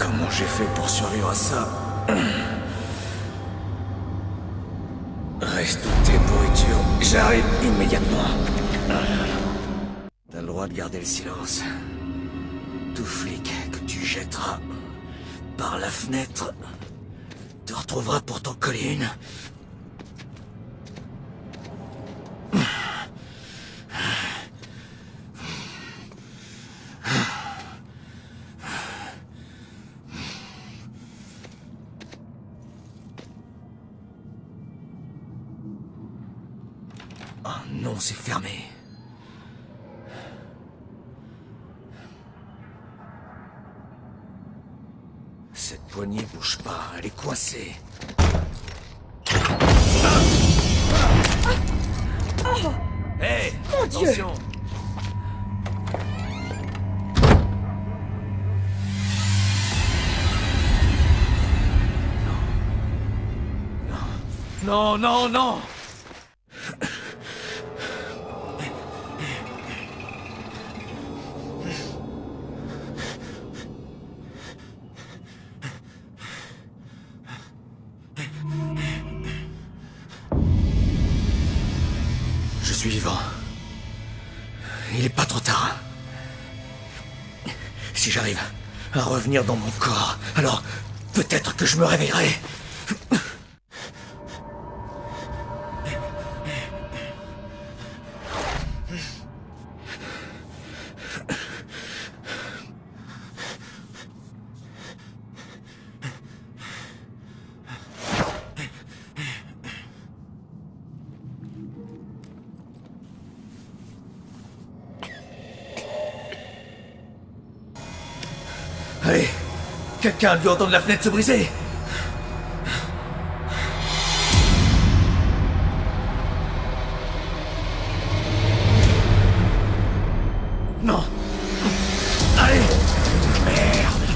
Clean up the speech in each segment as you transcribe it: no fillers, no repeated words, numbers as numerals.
Comment j'ai fait pour survivre à ça? Reste toutes tes pourritures, j'arrive immédiatement. T'as le droit de garder le silence. Tout flic que tu jetteras par la fenêtre te retrouvera pour t'en coller une. Oh non, c'est fermé. Cette poignée bouge pas, elle est coincée. Hé, Mon Dieu! attention! Non, non, non! Je suis vivant. Il est pas trop tard. Si j'arrive à revenir dans mon corps, alors peut-être que je me réveillerai. Allez, quelqu'un a dû entendre la fenêtre se briser. Non. Allez. Merde.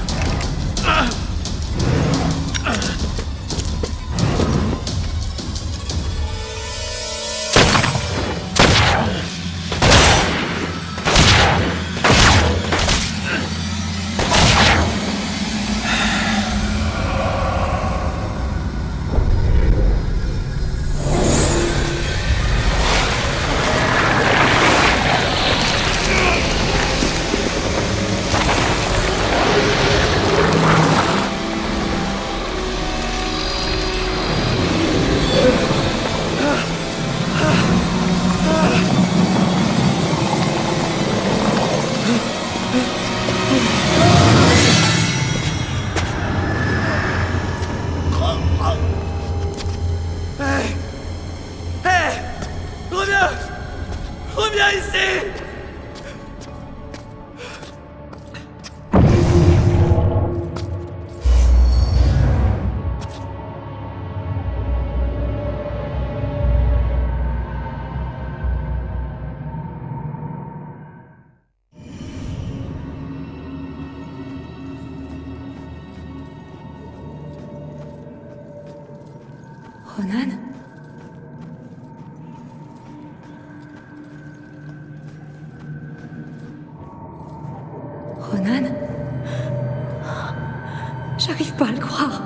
Reviens! Reviens ici! Ronan? Ronan? J'arrive pas à le croire.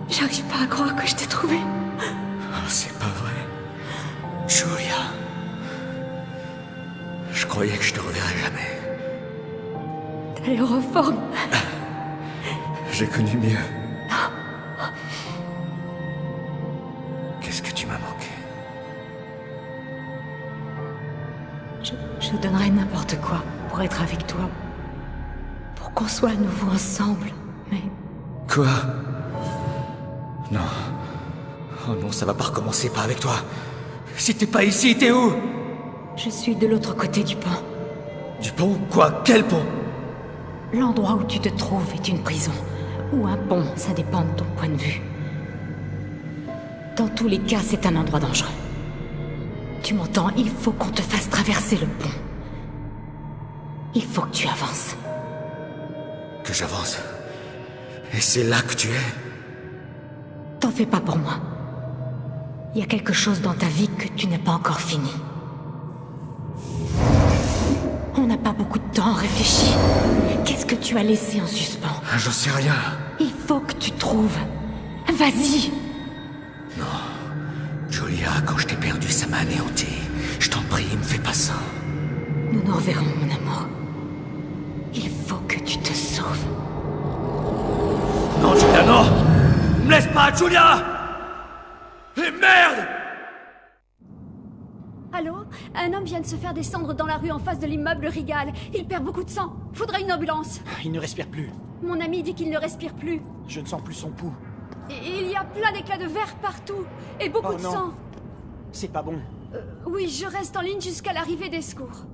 J'arrive pas à croire que je t'ai trouvé. Oh, c'est pas vrai. Julia. Je croyais que je te reverrais jamais. T'as l'air en forme. J'ai connu mieux. Qu'est-ce que tu m'as manqué? Je donnerais n'importe quoi pour être avec toi. Pour qu'on soit à nouveau ensemble. Mais Quoi? Non. Oh non, ça va pas recommencer, pas avec toi. Si t'es pas ici, t'es où? je suis de l'autre côté du pont. Du pont? Quoi? Quel pont? L'endroit où tu te trouves est une prison. Ou un pont, ça dépend de ton point de vue. Dans tous les cas, c'est un endroit dangereux. Tu m'entends? Il faut qu'on te fasse traverser le pont. Il faut que tu avances. Que j'avance. Et c'est là que tu es? T'en fais pas pour moi. Il y a quelque chose dans ta vie que tu n'as pas encore fini. On n'a pas beaucoup de temps, réfléchis. Qu'est-ce que tu as laissé en suspens? J'en sais rien. Il faut que tu trouves. Vas-y. Julia, quand je t'ai perdu, ça m'a anéanti. Je t'en prie, me fais pas ça. Nous nous reverrons, mon amour. Il faut que tu te sauves. Non, Julia, non! Me laisse pas, Julia! Et merde! Allô? Un homme vient de se faire descendre dans la rue en face de l'immeuble Rigal. Il perd beaucoup de sang. Faudrait une ambulance. Il ne respire plus. Mon ami dit qu'il ne respire plus. Je ne sens plus son pouls. Et il y a plein d'éclats de verre partout. Et beaucoup Oh de non. sang. C'est pas bon. Oui, je reste en ligne jusqu'à l'arrivée des secours.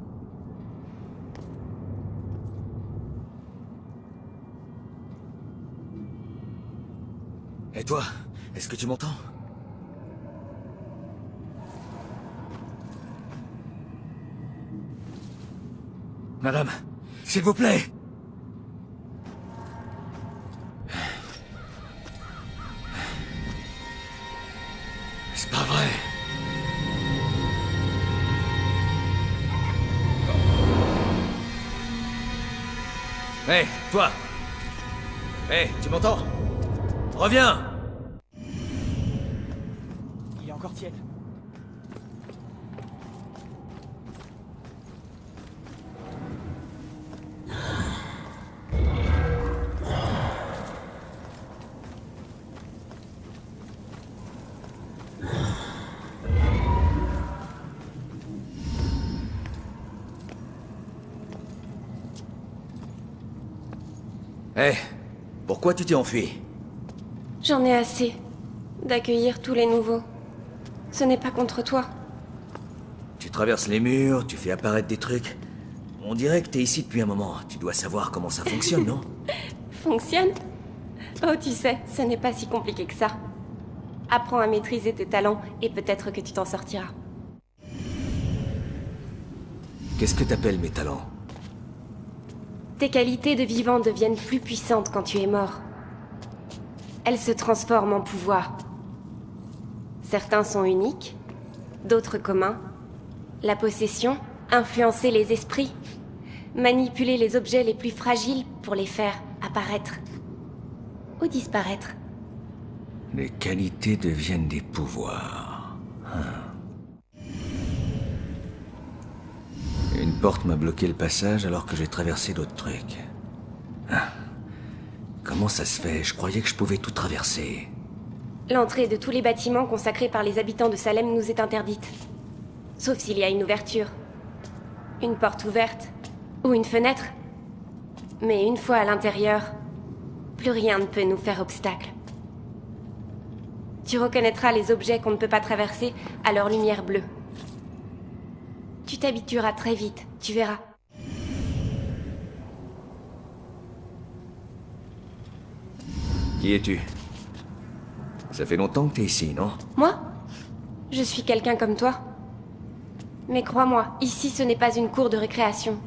Et toi, est-ce que tu m'entends? Madame, s'il vous plaît! C'est pas vrai. Hé, toi! Hé, tu m'entends? Reviens! Il est encore tiède. Hé, pourquoi tu t'es enfui? J'en ai assez d'accueillir tous les nouveaux. Ce n'est pas contre toi. Tu traverses les murs, tu fais apparaître des trucs. On dirait que t'es ici depuis un moment. Tu dois savoir comment ça fonctionne, non? Fonctionne? Oh, tu sais, ce n'est pas si compliqué que ça. Apprends à maîtriser tes talents et peut-être que tu t'en sortiras. Qu'est-ce que t'appelles mes talents? Tes qualités de vivant deviennent plus puissantes quand tu es mort. Elles se transforment en pouvoir. Certains sont uniques, d'autres communs. La possession, influencer les esprits, manipuler les objets les plus fragiles pour les faire apparaître ou disparaître. Les qualités deviennent des pouvoirs. Une porte m'a bloqué le passage alors que j'ai traversé d'autres trucs. Comment ça se fait? Je croyais que je pouvais tout traverser. L'entrée de tous les bâtiments consacrés par les habitants de Salem nous est interdite. Sauf s'il y a une ouverture. Une porte ouverte. Ou une fenêtre. Mais une fois à l'intérieur, plus rien ne peut nous faire obstacle. Tu reconnaîtras les objets qu'on ne peut pas traverser à leur lumière bleue. Tu t'habitueras très vite, tu verras. Qui es-tu? Ça fait longtemps que t'es ici, non? Moi? Je suis quelqu'un comme toi. Mais crois-moi, ici ce n'est pas une cour de récréation.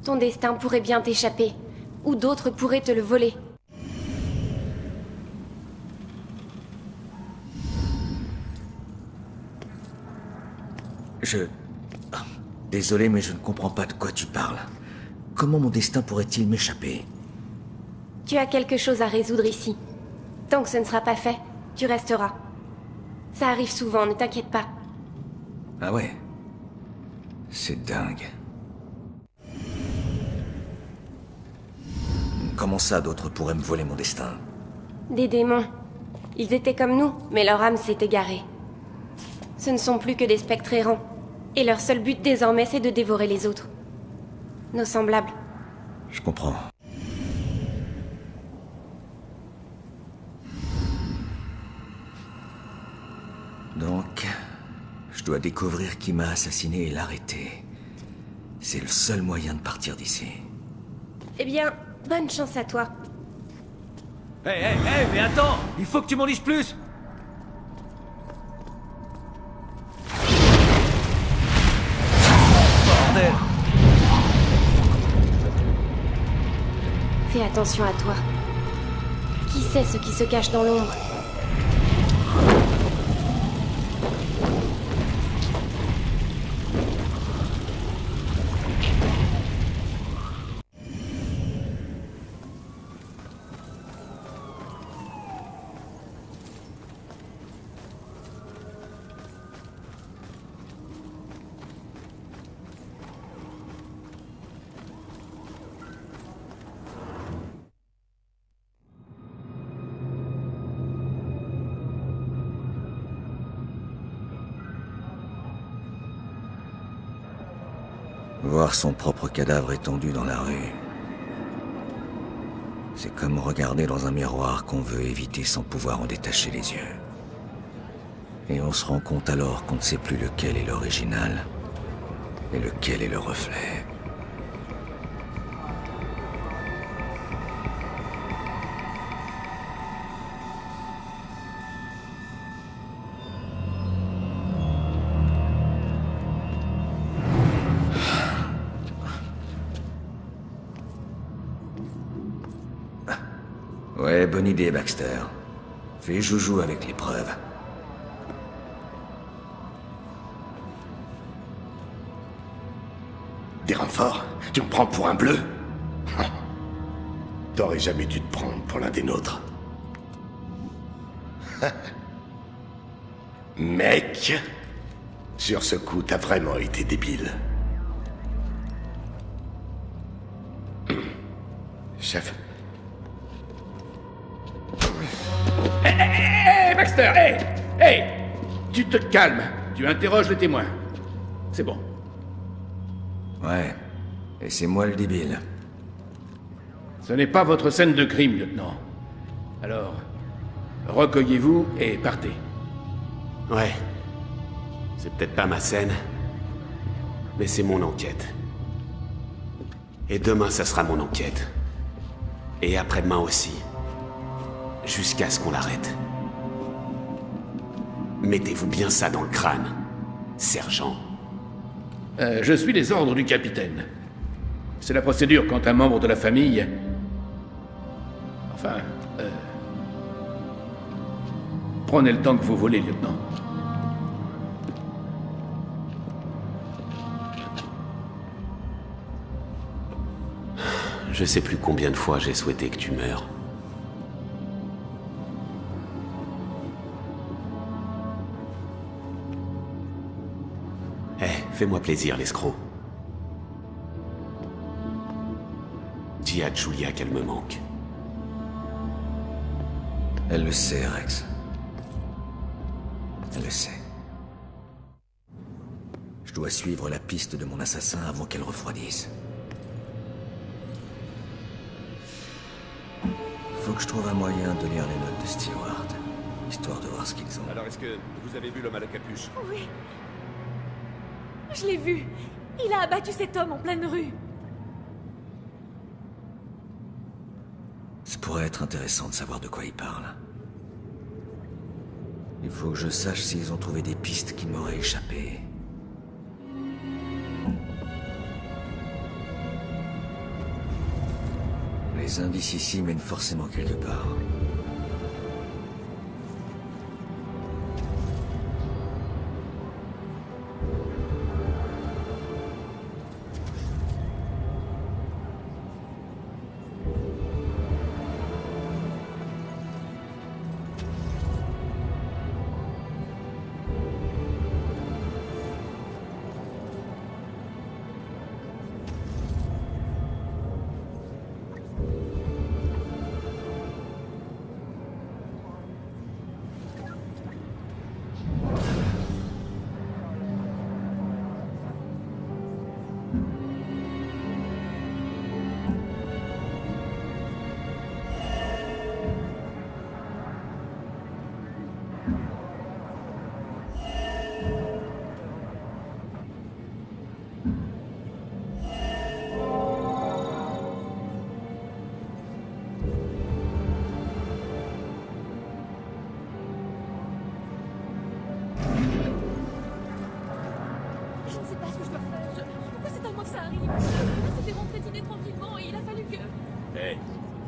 Ton destin pourrait bien t'échapper, ou d'autres pourraient te le voler. Désolé, mais je ne comprends pas de quoi tu parles. Comment mon destin pourrait-il m'échapper? Tu as quelque chose à résoudre ici. Tant que ce ne sera pas fait, tu resteras. Ça arrive souvent, ne t'inquiète pas. Ah ouais? C'est dingue. Comment ça, d'autres pourraient me voler mon destin? Des démons. Ils étaient comme nous, mais leur âme s'est égarée. Ce ne sont plus que des spectres errants. Et leur seul but désormais, c'est de dévorer les autres. Nos semblables. Je comprends. Donc, je dois découvrir qui m'a assassiné et l'arrêter. C'est le seul moyen de partir d'ici. Eh bien, bonne chance à toi. Hé, mais attends! Il faut que tu m'en dises plus! Bordel! Fais attention à toi. Qui sait ce qui se cache dans l'ombre? Voir son propre cadavre étendu dans la rue. C'est comme regarder dans un miroir qu'on veut éviter sans pouvoir en détacher les yeux. Et on se rend compte alors qu'on ne sait plus lequel est l'original et lequel est le reflet. Ouais, bonne idée, Baxter. Fais joujou avec les preuves. Des renforts? Tu me prends pour un bleu? T'aurais jamais dû te prendre pour l'un des nôtres. Mec, sur ce coup, t'as vraiment été débile. Chef. Hé, Baxter, hé! Tu te calmes. Tu interroges les témoins. C'est bon. Ouais. Et c'est moi le débile. Ce n'est pas votre scène de crime, lieutenant. Alors, recueillez-vous et partez. Ouais. C'est peut-être pas ma scène, mais c'est mon enquête. Et demain, ça sera mon enquête. Et après-demain aussi. Jusqu'à ce qu'on l'arrête. Mettez-vous bien ça dans le crâne, sergent. Je suis les ordres du capitaine. C'est la procédure quand un membre de la famille... Enfin, prenez le temps que vous voulez, lieutenant. Je sais plus combien de fois j'ai souhaité que tu meurs. Fais-moi plaisir, l'escroc. Dis à Julia qu'elle me manque. Elle le sait, Rex. Elle le sait. Je dois suivre la piste de mon assassin avant qu'elle refroidisse. Faut que je trouve un moyen de lire les notes de Stewart, histoire de voir ce qu'ils ont. Alors, est-ce que vous avez vu l'homme à la capuche? Oui. Je l'ai vu. Il a abattu cet homme en pleine rue. Ça pourrait être intéressant de savoir de quoi il parle. Il faut que je sache s'ils ont trouvé des pistes qui m'auraient échappé. Les indices ici mènent forcément quelque part.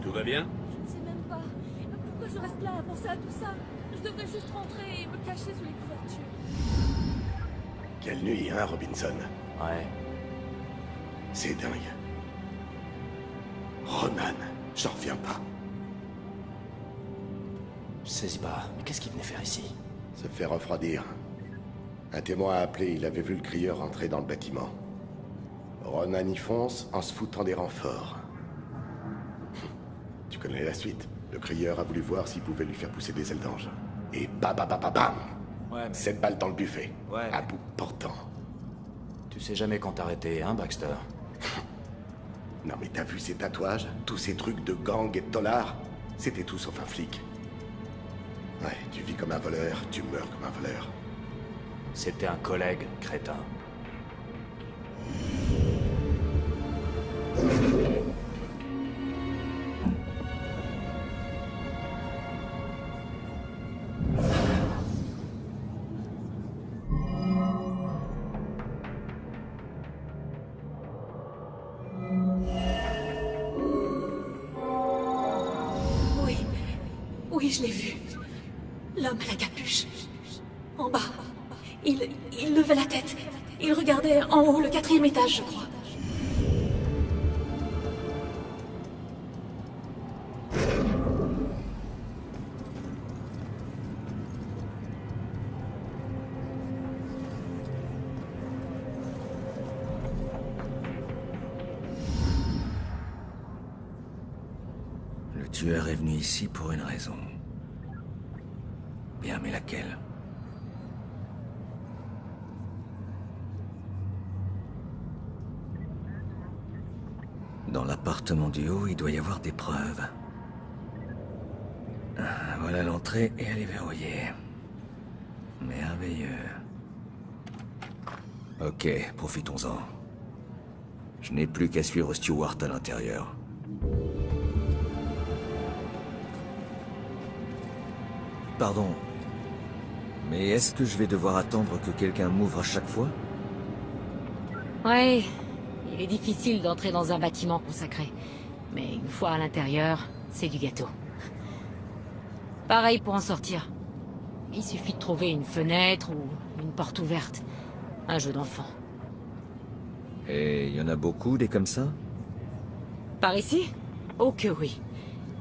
Tout va bien? Je ne sais même pas. Pourquoi je reste là à penser à tout ça? Je devrais juste rentrer et me cacher sous les couvertures. Quelle nuit, hein, Robinson? Ouais. C'est dingue. Ronan, j'en reviens pas. Je saisis pas, mais qu'est-ce qu'il venait faire ici? Se fait refroidir. Un témoin a appelé, il avait vu le crieur rentrer dans le bâtiment. Ronan y fonce en se foutant des renforts. Tu connais la suite. Le crieur a voulu voir s'il pouvait lui faire pousser des ailes d'ange. Et bam. Ouais, mais... 7 balles dans le buffet. Ouais, à bout portant. Tu sais jamais quand t'arrêter, hein, Baxter? Non mais t'as vu ces tatouages? Tous ces trucs de gang et de tolards? C'était tout sauf un flic. Ouais, tu vis comme un voleur, tu meurs comme un voleur. C'était un collègue, crétin. Oui. Oui, je l'ai vu. L'homme à la capuche. En bas. Il levait la tête. Il regardait en haut, le 4e étage, je crois. Le tueur est venu ici pour une raison. Bien, mais laquelle? Dans l'appartement du haut, il doit y avoir des preuves. Voilà l'entrée et elle est verrouillée. Merveilleux. Ok, profitons-en. Je n'ai plus qu'à suivre Stewart à l'intérieur. Pardon. Mais est-ce que je vais devoir attendre que quelqu'un m'ouvre à chaque fois? Ouais. Il est difficile d'entrer dans un bâtiment consacré. Mais une fois à l'intérieur, c'est du gâteau. Pareil pour en sortir. Il suffit de trouver une fenêtre ou une porte ouverte. Un jeu d'enfant. Et il y en a beaucoup des comme ça? Par ici? Oh que oui.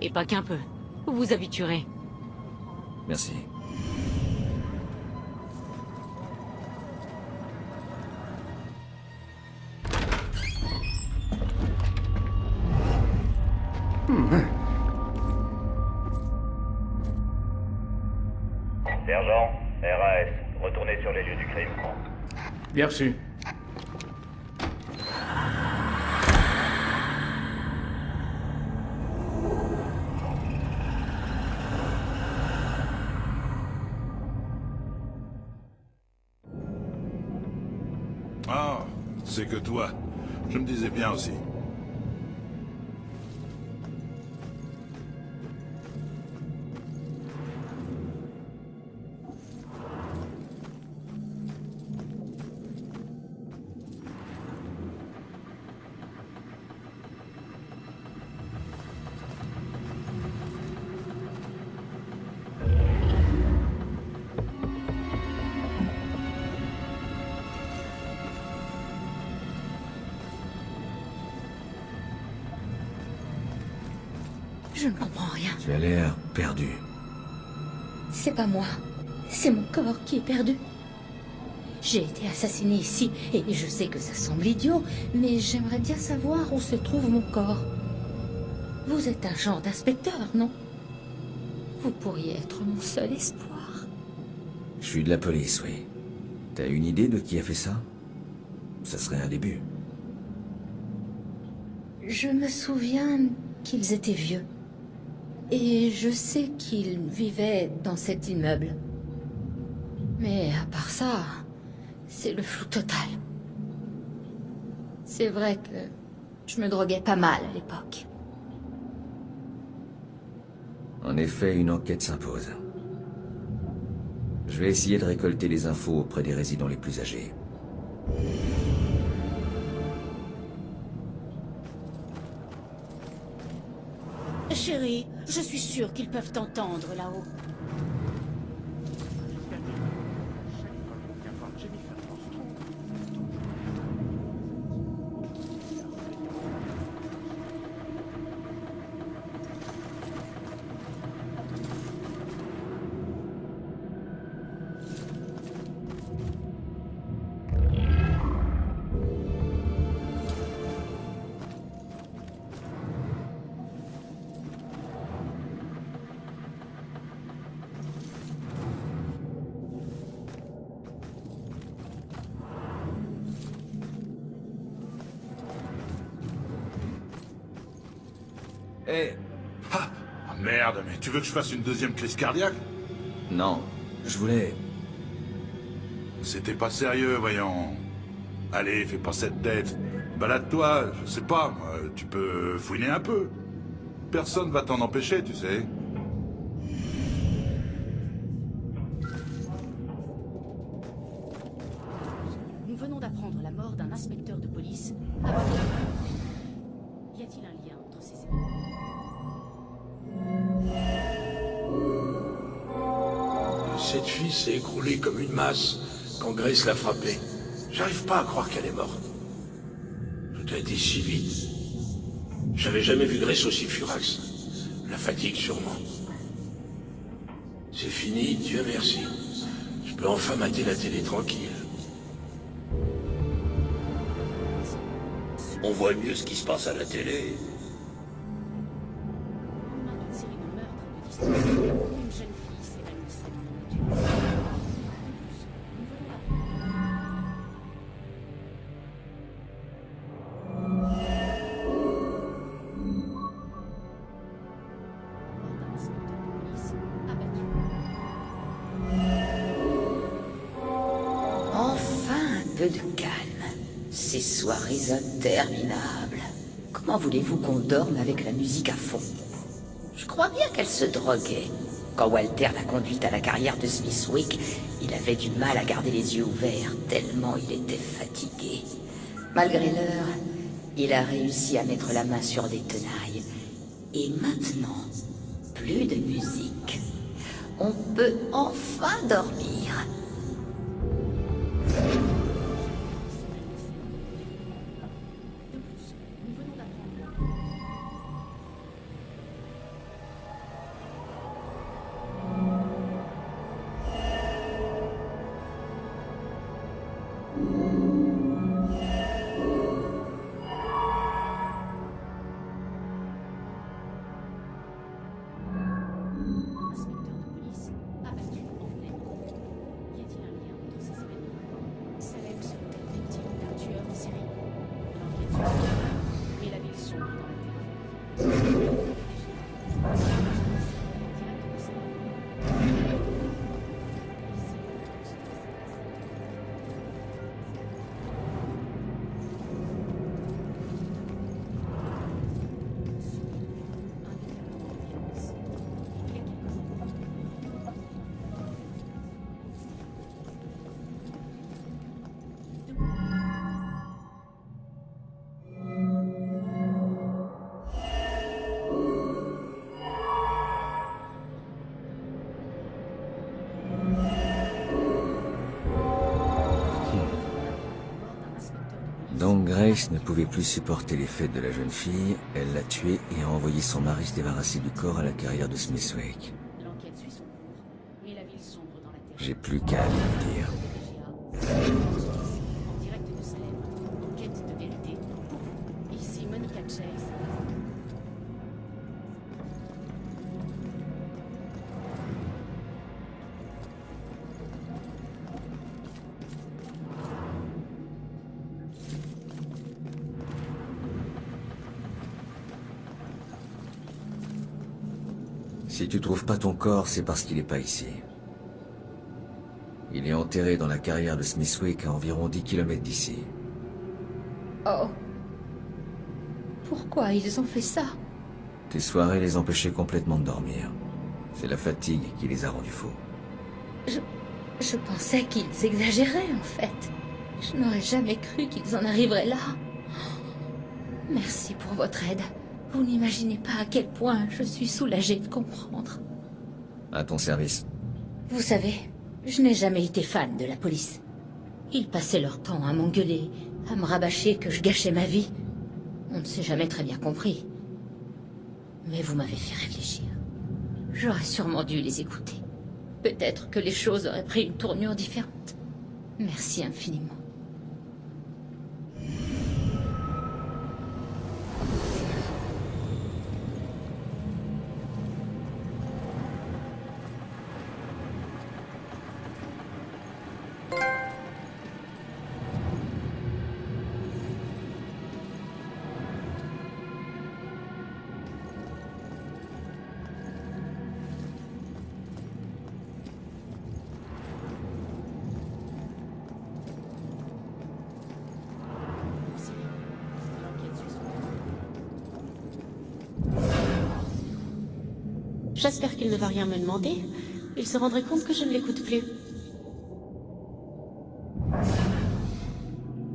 Et pas qu'un peu. Vous vous habituerez. Merci. Sergent, RAS, retournez sur les lieux du crime. Bien reçu. Ah, c'est que toi. Je me disais bien aussi. Je ne comprends rien. Tu as l'air perdu. C'est pas moi. C'est mon corps qui est perdu. J'ai été assassinée ici, et je sais que ça semble idiot, mais j'aimerais bien savoir où se trouve mon corps. Vous êtes un genre d'inspecteur, non? Vous pourriez être mon seul espoir. Je suis de la police, oui. T'as une idée de qui a fait ça? Ça serait un début. Je me souviens qu'ils étaient vieux. Et je sais qu'ils vivaient dans cet immeuble. Mais à part ça, c'est le flou total. C'est vrai que je me droguais pas mal à l'époque. En effet, une enquête s'impose. Je vais essayer de récolter les infos auprès des résidents les plus âgés. Chérie, je suis sûre qu'ils peuvent t'entendre là-haut. Eh. Ah, merde, mais tu veux que je fasse une deuxième crise cardiaque? Non, je voulais... C'était pas sérieux, voyons. Allez, fais pas cette tête. Balade-toi, je sais pas, moi, tu peux fouiner un peu. Personne va t'en empêcher, tu sais. Nous venons d'apprendre la mort d'un inspecteur de police. Y a-t-il un lien entre ces événements? Cette fille s'est écroulée comme une masse quand Grace l'a frappée. J'arrive pas à croire qu'elle est morte. Tout a été si vite. J'avais jamais vu Grace aussi furax. La fatigue sûrement. C'est fini, Dieu merci. Je peux enfin mater la télé tranquille. On voit mieux ce qui se passe à la télé. Une série de meurtres et de disparitions. Une jeune fille s'évanouit seulement dans la nature. Enfin un peu de calme. Ces soirées interminables. Comment voulez-vous qu'on dorme avec la musique à fond? Je crois bien qu'elle se droguait. Quand Walter l'a conduite à la carrière de Smithwick, il avait du mal à garder les yeux ouverts, tellement il était fatigué. Malgré l'heure, il a réussi à mettre la main sur des tenailles. Et maintenant, plus de musique. On peut enfin dormir. Donc Grace ne pouvait plus supporter les faits de la jeune fille, elle l'a tuée et a envoyé son mari se débarrasser du corps à la carrière de Smithwick. J'ai plus qu'à aller lui dire. En direct de Salem, enquête de vérité. Ici Monica Chase. Si tu trouves pas ton corps, c'est parce qu'il est pas ici. Il est enterré dans la carrière de Smithwick à environ 10 km d'ici. Oh. Pourquoi ils ont fait ça? Tes soirées les empêchaient complètement de dormir. C'est la fatigue qui les a rendus fous. Je pensais qu'ils exagéraient, en fait. Je n'aurais jamais cru qu'ils en arriveraient là. Merci pour votre aide. Vous n'imaginez pas à quel point je suis soulagée de comprendre. À ton service. Vous savez, je n'ai jamais été fan de la police. Ils passaient leur temps à m'engueuler, à me rabâcher que je gâchais ma vie. On ne s'est jamais très bien compris. Mais vous m'avez fait réfléchir. J'aurais sûrement dû les écouter. Peut-être que les choses auraient pris une tournure différente. Merci infiniment. J'espère qu'il ne va rien me demander. Il se rendrait compte que je ne l'écoute plus.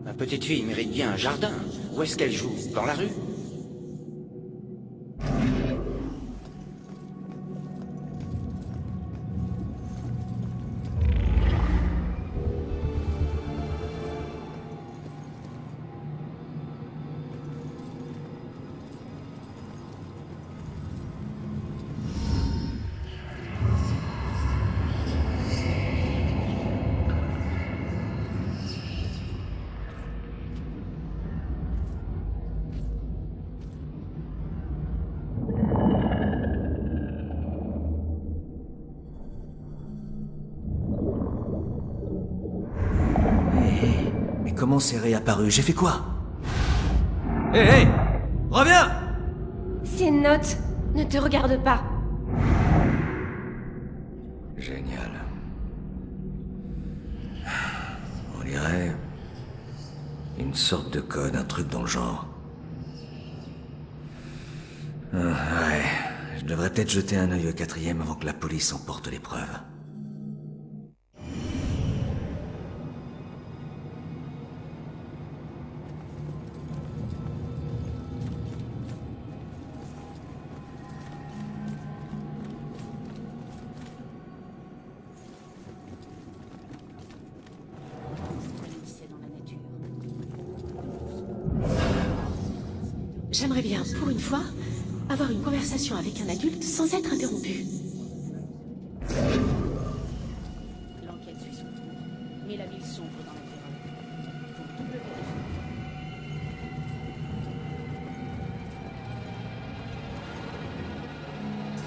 Ma petite fille mérite bien un jardin. Où est-ce qu'elle joue? Dans la rue? Comment c'est réapparu? J'ai fait quoi? Hé, hé! Reviens! C'est une note. Ne te regarde pas. Génial. On dirait... une sorte de code, un truc dans le genre. Ouais. Je devrais peut-être jeter un œil au 4e avant que la police emporte les preuves. J'aimerais bien, pour une fois, avoir une conversation avec un adulte sans être interrompu. L'enquête suit son cours, mais la ville sombre dans la terreur. Pour tout le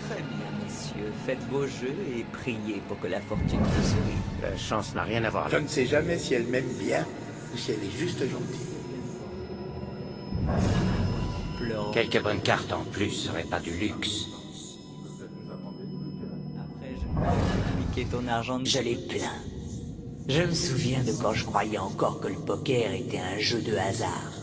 Très bien, messieurs. Faites vos jeux et priez pour que la fortune vous sourie. La chance n'a rien à voir Je avec... ne sais jamais si elle m'aime bien ou si elle est juste gentille. Quelques bonnes cartes en plus seraient pas du luxe. Après, je ne peux piquer ton argent de... Je l'ai plein. Je me souviens de quand je croyais encore que le poker était un jeu de hasard.